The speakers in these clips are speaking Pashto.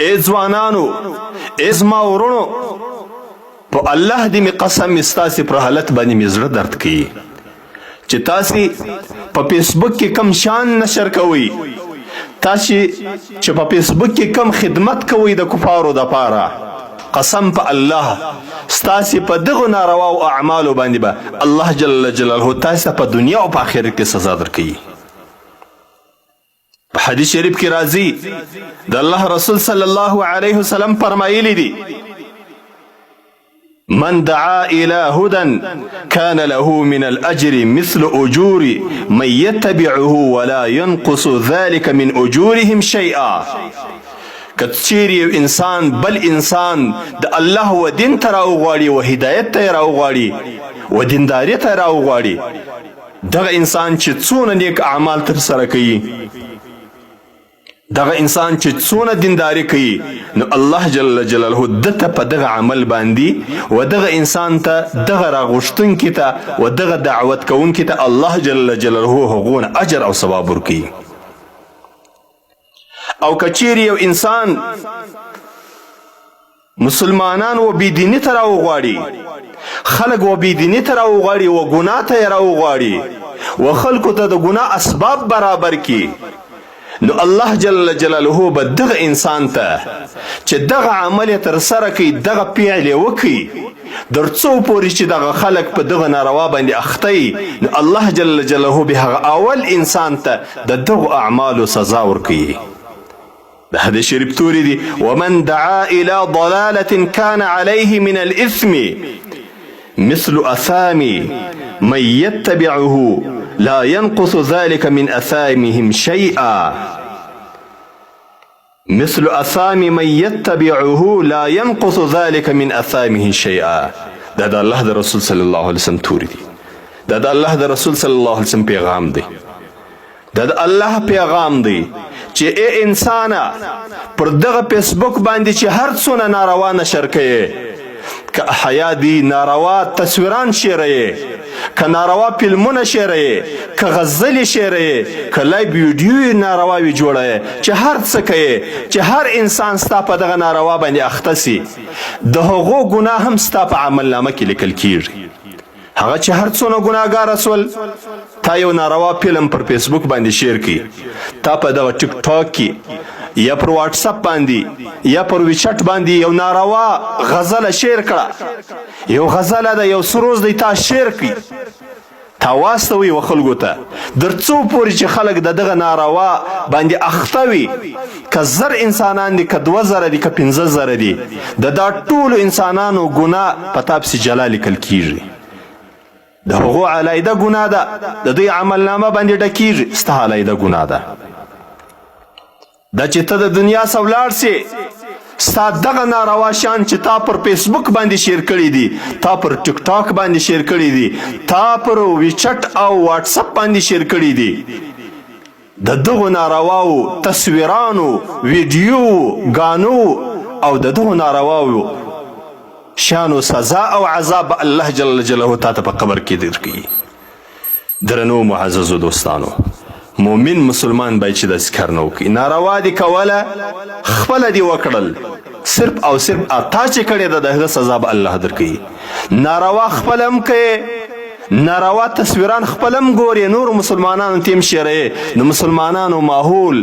ای ځوانانو، ای زما ورونو، په الله دې مې قسم ستاسې پر حالت باندې مې زړه درد کوي چې تاسې په فیسبوک کې کم شان نشر کوئ، تاسې چې په فیسبوک کې کم خدمت کوئ د کفارو دپاره. قسم په الله ستاسې په دغو نارواو اعمالو باندې به الله جل جلاله تاسې ته په دنیا او په آخرت کې سزا درکوي. په حدیث شریف کې راځي د الله رسول صلی الله علیه وسلم فرمایلی دي: من دعا الى هدى كان له من الاجر مثل اجور من يتبعه ولا ينقص ذلك من اجورهم شيئا. که چیرې یو انسان بل انسان د الله و دین ته راوغواړي، و هدایت ته یې راوغواړي، و دینداري ته یې راوغواړي، دغه انسان چې څونه نیک اعمال ترسره کوي، دغه انسان چې څونه دینداري کوي، نو الله جل جلاله دته په دغه عمل باندې و دغه انسان ته، دغه راغوښتونکي ته و دغه دعوت کوونکي ته الله جل جلاله هغونه اجر او ثواب ورکوي. او که چیرې یو انسان مسلمانان و بېدیني ته راوغواړي، خلک و بېدیني ته راوغواړي، و ګناه ته یې راوغواړي، و خلکو ته د ګناه اسباب برابر کړي، نو الله جل جلاله به دغه انسان ته چې دغه عمل یې ترسره کوي، دغه فعل یې وکړي، در څو پورې چې دغه خلک په دغه ناروا باندې اخته وي، نو الله جل جلاله به هغه اول انسان ته د دغو اعمالو سزا ورکوي. د حدیث شریف توري دي: ومن دعا الى ضلالة كان عليه من الاثم مثل اثام من يتبعه لا ينقص ذلك من اثامهم شيئا. مثل اثام من يتبعه لا ينقص ذلك من اثامه شيئا. دا د الله د رسول صلی الله علیه وسلم توري دي، دا د الله د رسول صلی الله علیه وسلم پیغام دی، دا د الله پیغام دی چې ای انسانه، پر دغه فیسبوک باندې چې هر څونه ناروا نشر کوي، که حیا دي، ناروا تصویران شیروي، که ناروا فلمونه شیروي، که غزلې شیروي، که لایو ویډیو نارواوي جوړوي، چې هر څه کوي، چې هر انسان ستا په دغه ناروا باندې اخته سي، د هغو ګناه هم ستا په عملنامه کې لیکل کیږي. هغه چې هر څونه ګناهګار سول، تا یو ناروا فلم پر فیسبوک باندې شیر کی، تا په دغه ټیک ټاک کې یا پر واټساپ باندې یا پر ویچټ باندې یو ناروا غزله شیر کړه، یو غزله ده، یو سروز دی، تا شیر کی، تا واستوي و خلکو ته، در څو پورې چې خلک د دغه ناروا باندې اخته وي، که 1000 انسانان دي، که 2000 دي، که 15,000 دي، د دا ټولو انسانانو ګناه په تا پسې جلا لیکل کیږي. د هغو علیده ګناه ده، د دوی عملنامه باندې ډکیږي، ستا علیده ګناه ده. دا چې ته د دنیا څخه ولاړ سې، ستا دغه ناروا شیان چې تا پر فیسبوک باندې شیر کړي دي، تا پر ټیک ټاک باندې شیر کړي دي، تا پر ویچټ او واټساپ باندې شیر کړي دي، د دغو نارواو تصویرانو، ویډیو، غانو او د دغو نارواو شانو سزا او عذاب الله جل جلاله تا ته په قبر کې درکوي. درنو معززو دوستانو، مومن مسلمان باید چې داسې کار نه وکړي. ناروا دې کوله، خپله دې وکړل، صرف او صرف تا چې کړې ده د هغه سزا به الله درکوي. ناروا خپله هم کوې، ناروا تصویران خپلم ګوري، نور مسلمانانو تیم شیروي، د مسلمانانو ماحول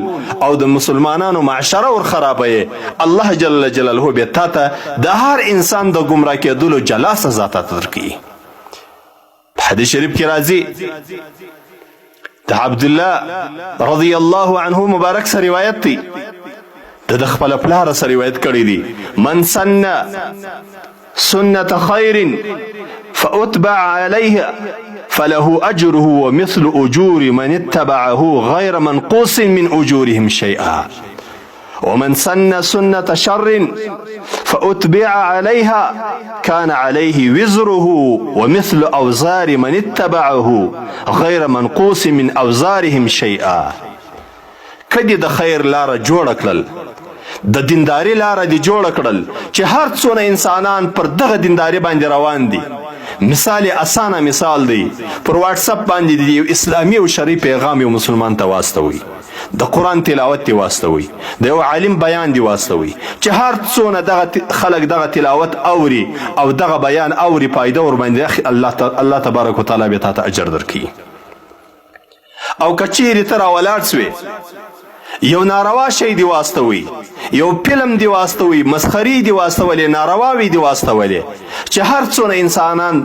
او د مسلمانانو معاشره ور خرابوي. الله جل جلاله به تا ته د هر انسان د ګمراه کېدلو جلا سزا ته درکوي. حدیث شریف کې راځي د عبد الله رضی الله عنه مبارک سره روایت دی، د خپل پلار سره روایت کړی دی: من سن سنة خير فأتبع عليها فله أجره ومثل أجور من اتبعه غير منقوص من أجورهم شيئا، ومن سن سنة شر فأتبع عليها كان عليه وزره ومثل أوزار من اتبعه غير منقوص من أوزارهم شيئا. کدی د خیر لاره جوړ کړل، د دینداري لاره دی جوړ کړل چې هر څونه انسانان پر دغه دینداري باندې روان دي، مثال اسانه مثال دی پر واتس اپ باندې دی اسلامي او شرعي پیغام یو مسلمان ته واستوي د قرآن تلاوت دی واستوي د یو عالم بیان دی واستوي چې هر څونه دغه خلک دغه تلاوت اوري او دغه بیان اوري پایده ور باندې الله تبارک وتعالی به تاسو اجر درکړي. او کچېرې ته راولاړ سوې یو ناروا شی دی واستوي یو فلم دی واستوي مسخري دی واستولې نارواوي دی واستولې چې هر څونه انسانان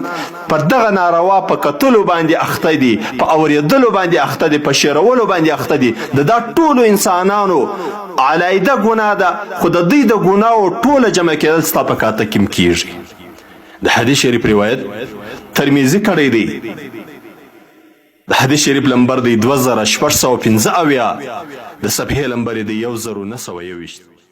په دغه ناروا په کتلو باندې اخته دي په اورېدلو باندې اخته دي په شعرولو باندې اخته دي د دا ټولو انسانانو علايده ګناه ده خو د دوی د ګناهو ټوله جمع کېدل ستا په کاته کې کېږي. د حدیث شریف روایت ترمذي کړی دی د حدیث شریف لمبر دی 2615 د صفحې لمبر دی 1921.